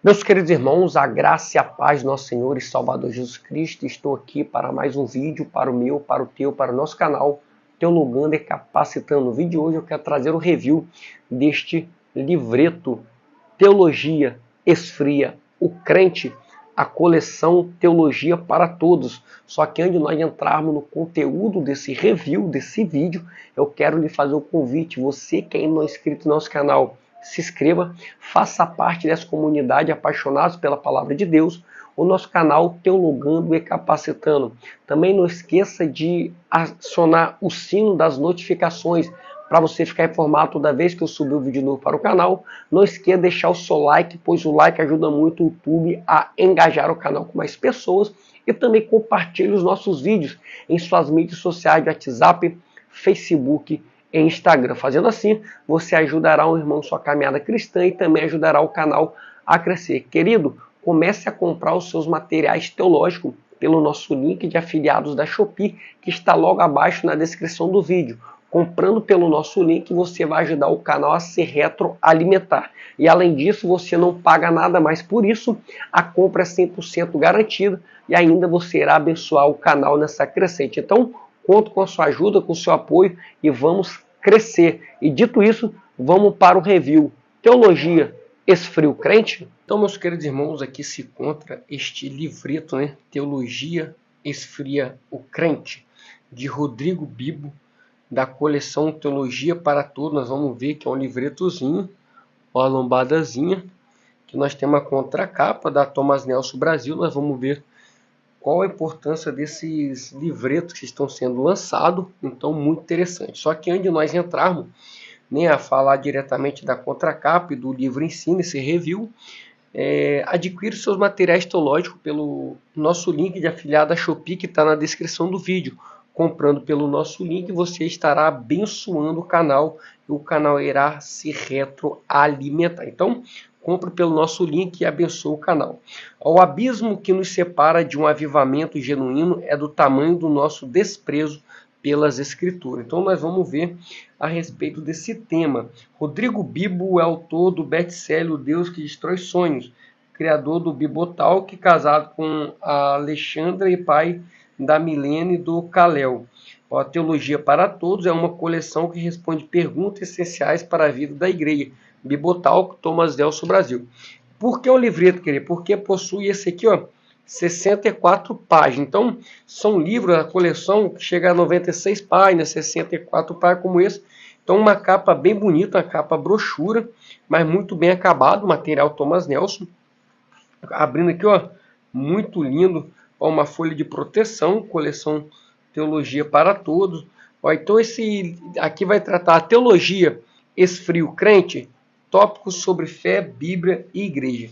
Meus queridos irmãos, a graça e a paz do nosso Senhor e Salvador Jesus Cristo, estou aqui para mais um vídeo, para o meu, para o teu, para o nosso canal, Teologando e Capacitando. No vídeo de hoje eu quero trazer o review deste livreto, Teologia Esfria o Crente, a coleção Teologia para Todos. Só que antes de nós entrarmos no conteúdo desse review, desse vídeo, eu quero lhe fazer o convite, você que ainda não é inscrito no nosso canal, se inscreva, faça parte dessa comunidade apaixonados pela palavra de Deus, o nosso canal Teologando e Capacitando. Também não esqueça de acionar o sino das notificações para você ficar informado toda vez que eu subir um vídeo novo para o canal. Não esqueça de deixar o seu like, pois o like ajuda muito o YouTube a engajar o canal com mais pessoas. E também compartilhe os nossos vídeos em suas mídias sociais de WhatsApp, Facebook e Instagram. Fazendo assim, você ajudará um irmão em sua caminhada cristã e também ajudará o canal a crescer. Querido, comece a comprar os seus materiais teológicos pelo nosso link de afiliados da Shopee, que está logo abaixo na descrição do vídeo. Comprando pelo nosso link, você vai ajudar o canal a se retroalimentar. E além disso, você não paga nada mais por isso. A compra é 100% garantida e ainda você irá abençoar o canal nessa crescente. Então, conto com a sua ajuda, com o seu apoio e vamos crescer. E dito isso, vamos para o review. Teologia Esfria o Crente? Então, meus queridos irmãos, aqui se encontra este livreto, né? Teologia Esfria o Crente, de Rodrigo Bibo, da coleção Teologia para Todos. Nós vamos ver que é um livretozinho, uma lombadazinha, que nós temos a contracapa da Thomas Nelson Brasil. Nós vamos ver qual a importância desses livretos que estão sendo lançados. Então, muito interessante. Só que antes de nós entrarmos, né, a falar diretamente da contracapa e do livro em si, nesse review, adquira seus materiais teológicos pelo nosso link de afiliado da Shopee, que está na descrição do vídeo. Comprando pelo nosso link, você estará abençoando o canal e o canal irá se retroalimentar. Então, compre pelo nosso link e abençoe o canal. O abismo que nos separa de um avivamento genuíno é do tamanho do nosso desprezo pelas Escrituras. Então, nós vamos ver a respeito desse tema. Rodrigo Bibo é autor do best-seller O Deus que Destrói Sonhos, criador do Bibotalk, casado com a Alexandra e pai da Milene do Kalel. A Teologia para Todos é uma coleção que responde perguntas essenciais para a vida da igreja. Bibotalk, Thomas Nelson Brasil. Por que o livreto, querido? Porque possui esse aqui, ó, 64 páginas. Então, são livros, a coleção que chega a 96 páginas, 64 páginas como esse. Então, uma capa bem bonita, uma capa brochura, mas muito bem acabado, material Thomas Nelson. Abrindo aqui, ó, muito lindo. Ó, uma folha de proteção, coleção Teologia para Todos. Ó, então, esse aqui vai tratar a teologia esfria o crente, tópicos sobre fé, Bíblia e igreja.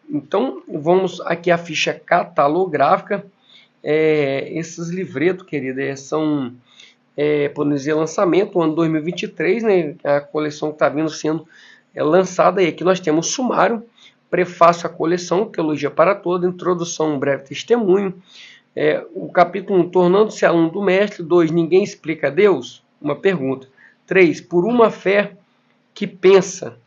Então, vamos aqui à ficha catalográfica. Esses livretos, querida, são, podemos dizer, lançamento, ano 2023, né? A coleção que está vindo sendo lançada. E aqui nós temos sumário, prefácio à coleção, Teologia para Todos, introdução, um breve testemunho. O capítulo 1, tornando-se aluno do mestre. 2, ninguém explica a Deus? Uma pergunta. 3, por uma fé que pensa.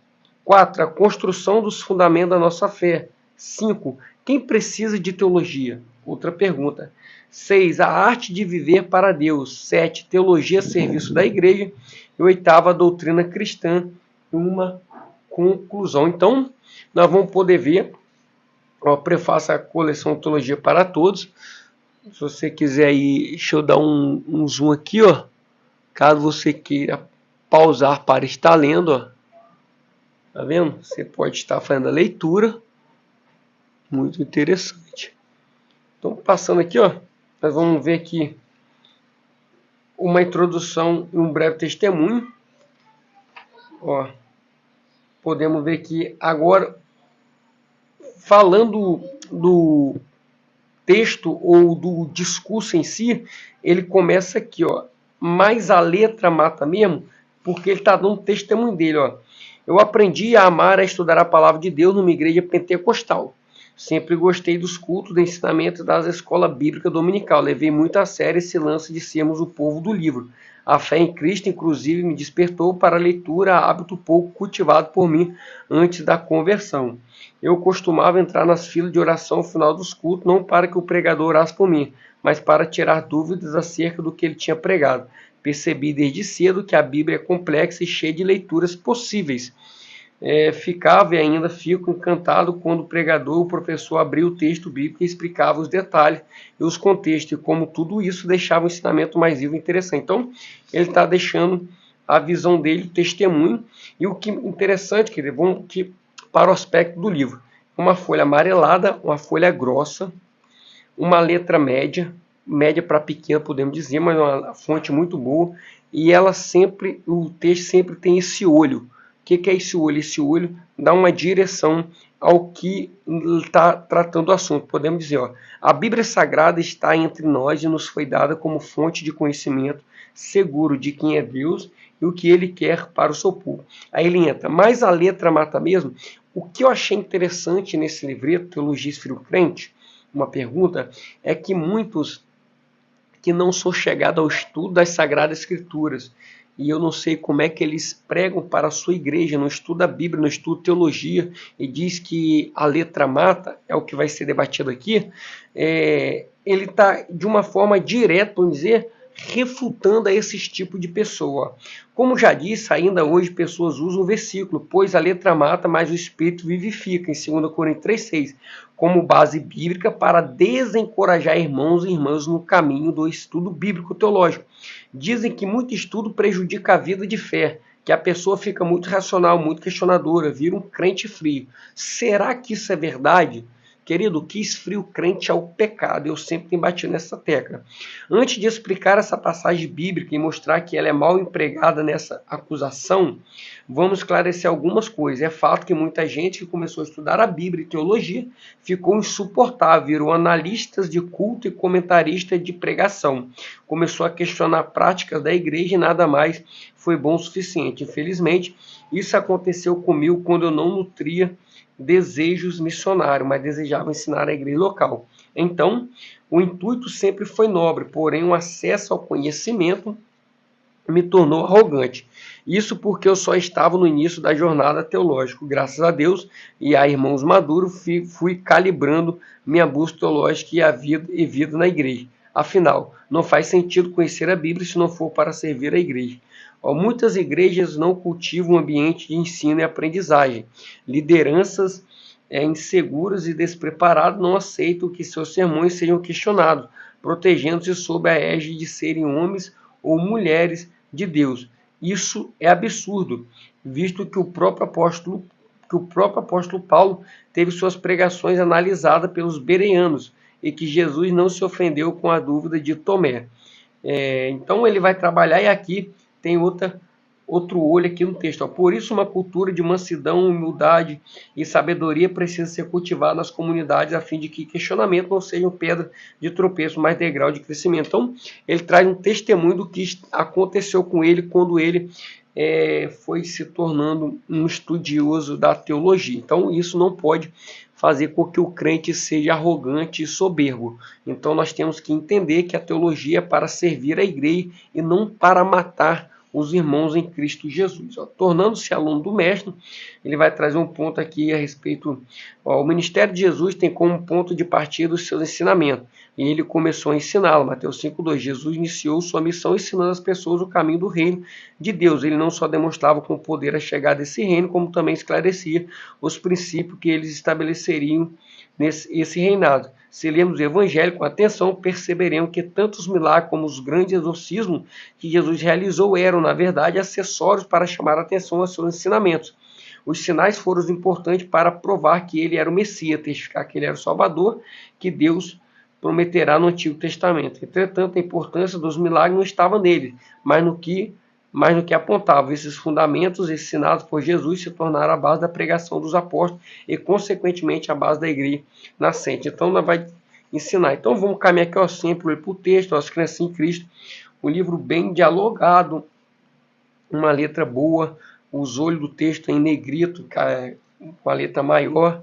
4, a construção dos fundamentos da nossa fé. 5, quem precisa de teologia? Outra pergunta. 6, a arte de viver para Deus. 7, teologia a serviço da igreja. E 8, a doutrina cristã. Uma conclusão. Então, nós vamos poder ver o prefácio à coleção Teologia para Todos. Se você quiser aí, deixa eu dar um zoom aqui, ó. Caso você queira pausar para estar lendo, ó. Tá vendo? Você pode estar fazendo a leitura. Muito interessante. Então, passando aqui, ó, nós vamos ver aqui uma introdução e um breve testemunho. Ó, podemos ver que agora, falando do texto ou do discurso em si, ele começa aqui, ó. Mas a letra mata mesmo, porque ele está dando um testemunho dele, ó. Eu aprendi a amar, a estudar a palavra de Deus numa igreja pentecostal. Sempre gostei dos cultos, do ensinamento das escolas bíblicas dominical. Levei muito a sério esse lance de sermos o povo do livro. A fé em Cristo, inclusive, me despertou para a leitura, hábito pouco cultivado por mim antes da conversão. Eu costumava entrar nas filas de oração ao final dos cultos, não para que o pregador orasse por mim, mas para tirar dúvidas acerca do que ele tinha pregado. Percebi desde cedo que a Bíblia é complexa e cheia de leituras possíveis. Ficava e ainda fico encantado quando o pregador, o professor, abria o texto bíblico e explicava os detalhes e os contextos, e como tudo isso deixava o ensinamento mais vivo e interessante. Então, ele está deixando a visão dele, o testemunho, e o que interessante, querido, vamos aqui para o aspecto do livro. Uma folha amarelada, uma folha grossa, uma letra média, média para pequena, podemos dizer, mas uma fonte muito boa, e ela sempre, o texto sempre tem esse olho. O que é esse olho? Esse olho dá uma direção ao que está tratando o assunto. Podemos dizer, a Bíblia Sagrada está entre nós e nos foi dada como fonte de conhecimento seguro de quem é Deus e o que Ele quer para o seu povo. Aí ele entra, mas a letra mata mesmo. O que eu achei interessante nesse livreto, Teologia Esfrio Crente, uma pergunta, é que muitos que não são chegados ao estudo das Sagradas Escrituras, e eu não sei como é que eles pregam para a sua igreja, não estuda a Bíblia, não estuda teologia, e diz que a letra mata, é o que vai ser debatido aqui, ele está de uma forma direta, vamos dizer, refutando a esses tipos de pessoa. Como já disse, ainda hoje pessoas usam o versículo, pois a letra mata, mas o Espírito vivifica, em 2 Coríntios 3,6, como base bíblica para desencorajar irmãos e irmãs no caminho do estudo bíblico teológico. Dizem que muito estudo prejudica a vida de fé, que a pessoa fica muito racional, muito questionadora, vira um crente frio. Será que isso é verdade? Querido, o que esfria o crente é o pecado. Eu sempre tenho batido nessa tecla. Antes de explicar essa passagem bíblica e mostrar que ela é mal empregada nessa acusação, vamos esclarecer algumas coisas. É fato que muita gente que começou a estudar a Bíblia e teologia ficou insuportável, virou analistas de culto e comentarista de pregação. Começou a questionar práticas da igreja e nada mais foi bom o suficiente. Infelizmente, isso aconteceu comigo quando eu não nutria desejos missionários, mas desejava ensinar a igreja local. Então, o intuito sempre foi nobre, porém o acesso ao conhecimento me tornou arrogante. Isso porque eu só estava no início da jornada teológica. Graças a Deus e a irmãos maduros, fui calibrando minha busca teológica e vida na igreja. Afinal, não faz sentido conhecer a Bíblia se não for para servir a igreja. Muitas igrejas não cultivam um ambiente de ensino e aprendizagem. Lideranças inseguras e despreparadas não aceitam que seus sermões sejam questionados, protegendo-se sob a égide de serem homens ou mulheres de Deus. Isso é absurdo, visto que o próprio apóstolo Paulo teve suas pregações analisadas pelos bereanos e que Jesus não se ofendeu com a dúvida de Tomé. Então ele vai trabalhar, e aqui tem outro olho aqui no texto. Por isso, uma cultura de mansidão, humildade e sabedoria precisa ser cultivada nas comunidades, a fim de que questionamento não seja pedra de tropeço, mas degrau de crescimento. Então, ele traz um testemunho do que aconteceu com ele quando ele foi se tornando um estudioso da teologia. Então, isso não pode fazer com que o crente seja arrogante e soberbo. Então, nós temos que entender que a teologia é para servir a igreja e não para matar os irmãos em Cristo Jesus. Tornando-se aluno do mestre, ele vai trazer um ponto aqui a respeito. O ministério de Jesus tem como ponto de partida os seus ensinamentos. E ele começou a ensiná-lo. Mateus 5,2. Jesus iniciou sua missão ensinando as pessoas o caminho do reino de Deus. Ele não só demonstrava com poder a chegada desse reino, como também esclarecia os princípios que eles estabeleceriam nesse reinado. Se lermos o Evangelho com atenção, perceberemos que tanto os milagres como os grandes exorcismos que Jesus realizou eram, na verdade, acessórios para chamar a atenção aos seus ensinamentos. Os sinais foram os importantes para provar que ele era o Messias, testificar que ele era o Salvador, que Deus prometerá no Antigo Testamento. Entretanto, a importância dos milagres não estava nele, mas no que apontavam. Esses fundamentos ensinados por Jesus se tornaram a base da pregação dos apóstolos e, consequentemente, a base da igreja nascente. Então, nós vamos ensinar. Então, vamos caminhar aqui sempre para o texto, as crianças em Cristo. Um livro bem dialogado, uma letra boa, os olhos do texto em negrito, com a letra maior.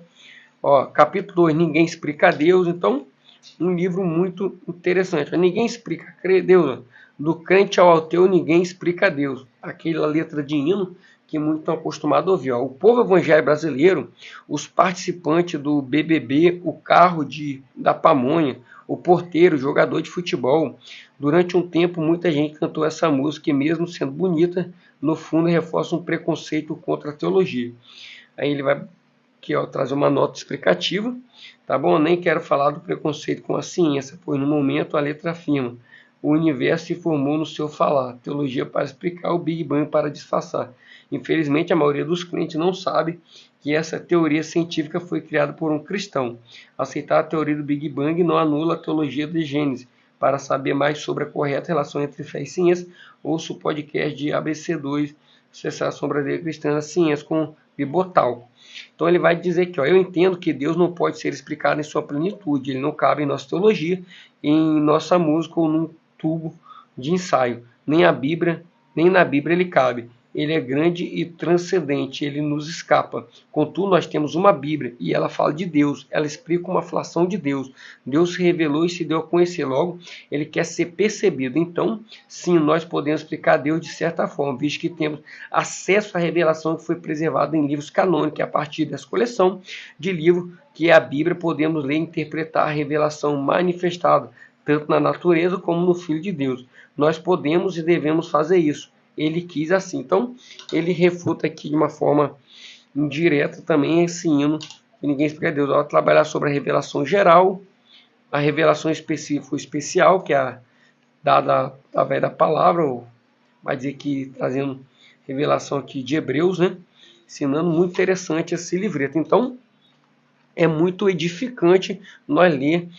Capítulo 2, ninguém explica a Deus. Então, um livro muito interessante. Ninguém explica Deus. Do crente ao ateu, ninguém explica a Deus. Aquela letra de hino que muitos estão acostumados a ouvir. Ó. O povo evangélico brasileiro, os participantes do BBB, o carro da pamonha, o porteiro, o jogador de futebol. Durante um tempo, muita gente cantou essa música e mesmo sendo bonita, no fundo reforça um preconceito contra a teologia. Aí ele vai aqui, ó, trazer uma nota explicativa, tá bom? Eu nem quero falar do preconceito com a ciência, pois no momento a letra afirma: o universo se formou no seu falar, teologia para explicar, o Big Bang para disfarçar. Infelizmente, a maioria dos crentes não sabe que essa teoria científica foi criada por um cristão. Aceitar a teoria do Big Bang não anula a teologia de Gênesis. Para saber mais sobre a correta relação entre fé e ciência, ouça o podcast de ABC2, Associação Brasileira Cristã da Ciência, com Bibotal. Então ele vai dizer que, ó, eu entendo que Deus não pode ser explicado em sua plenitude, ele não cabe em nossa teologia, em nossa música ou num tubo de ensaio. Nem na Bíblia ele cabe. Ele é grande e transcendente, ele nos escapa. Contudo, nós temos uma Bíblia e ela fala de Deus, ela explica uma flação de Deus. Deus se revelou e se deu a conhecer, logo, ele quer ser percebido. Então, sim, nós podemos explicar Deus de certa forma, visto que temos acesso à revelação que foi preservada em livros canônicos, a partir dessa coleção de livros que é a Bíblia, podemos ler e interpretar a revelação manifestada, tanto na natureza como no Filho de Deus. Nós podemos e devemos fazer isso. Ele quis assim. Então, ele refuta aqui de uma forma indireta também esse hino que ninguém explica Deus. Ela vai trabalhar sobre a revelação geral, a revelação específica ou especial, que é dada através da palavra, ou vai dizer que trazendo revelação aqui de Hebreus, né? Ensinando, muito interessante esse livreto. Então, é muito edificante nós ler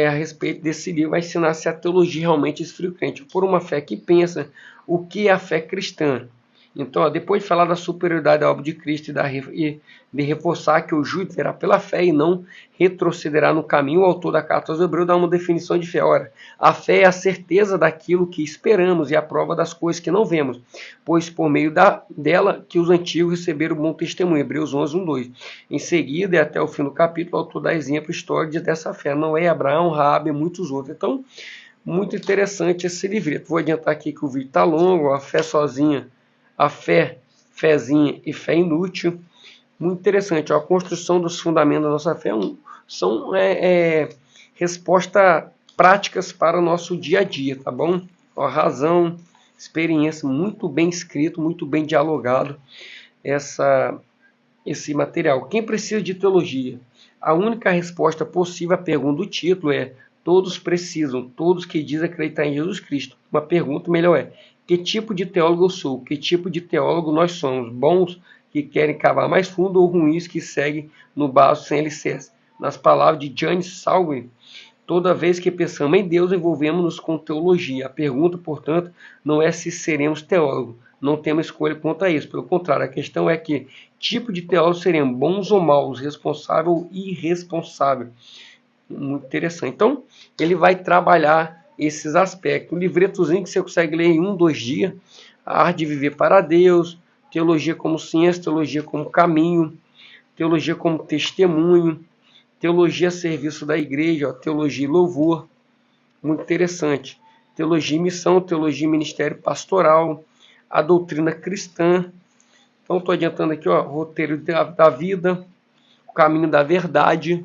a respeito desse livro, vai ensinar se a teologia realmente esfria o crente, por uma fé que pensa o que é a fé cristã. Então, ó, depois de falar da superioridade da obra de Cristo e de reforçar que o justo verá pela fé e não retrocederá no caminho, o autor da carta aos Hebreus dá uma definição de fé. Ora, a fé é a certeza daquilo que esperamos e a prova das coisas que não vemos, pois por meio dela que os antigos receberam bom testemunho. Hebreus 11, 1, 2. Em seguida, e até o fim do capítulo, o autor dá exemplo histórico dessa fé. Noé, Abraão, Raabe e muitos outros. Então, muito interessante esse livreto. Vou adiantar aqui que o vídeo está longo, a fé sozinha, a fé, fezinha e fé inútil. Muito interessante. Ó, a construção dos fundamentos da nossa fé são respostas práticas para o nosso dia a dia, tá bom? Ó, razão, experiência, muito bem escrito, muito bem dialogado esse material. Quem precisa de teologia? A única resposta possível à pergunta do título é: todos precisam, todos que dizem acreditar em Jesus Cristo. Uma pergunta melhor é: que tipo de teólogo eu sou? Que tipo de teólogo nós somos? Bons que querem cavar mais fundo ou ruins que seguem no vaso sem alicerce? Nas palavras de Janis Salwin, toda vez que pensamos em Deus, envolvemos-nos com teologia. A pergunta, portanto, não é se seremos teólogos. Não temos escolha quanto a isso. Pelo contrário, a questão é que tipo de teólogos seremos, bons ou maus, responsável ou irresponsável. Muito interessante. Então, ele vai trabalhar esses aspectos. Um livretozinho que você consegue ler em 1, 2 dias. A arte de viver para Deus, teologia como ciência, teologia como caminho, teologia como testemunho, teologia a serviço da igreja, ó, teologia e louvor. Muito interessante. Teologia e missão, teologia e ministério pastoral, a doutrina cristã. Então, estou adiantando aqui, ó, roteiro da vida, o caminho da verdade.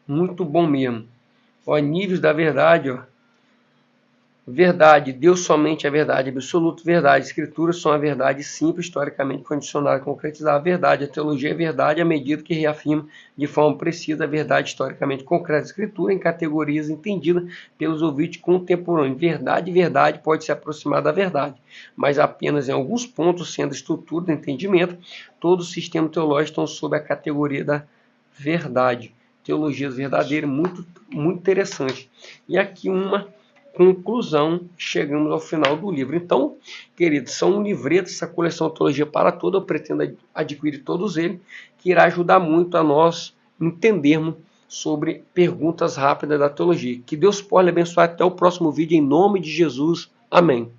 Muito bom mesmo. Ó, níveis da verdade, ó. Verdade, Deus somente é verdade absoluta, verdade, escrituras são a verdade simples, historicamente condicionada a concretizar a verdade, a teologia é verdade à medida que reafirma de forma precisa a verdade historicamente concreta da escritura em categorias entendidas pelos ouvintes contemporâneos. Verdade pode se aproximar da verdade, mas apenas em alguns pontos, sendo a estrutura do entendimento, todo o sistema teológico estão sob a categoria da verdade. Teologias verdadeiras, muito interessante. E aqui uma conclusão, chegamos ao final do livro. Então, queridos, são um livreto, essa coleção Teologia para Todos, eu pretendo adquirir todos eles, que irá ajudar muito a nós entendermos sobre perguntas rápidas da teologia. Que Deus possa lhe abençoar até o próximo vídeo, em nome de Jesus. Amém.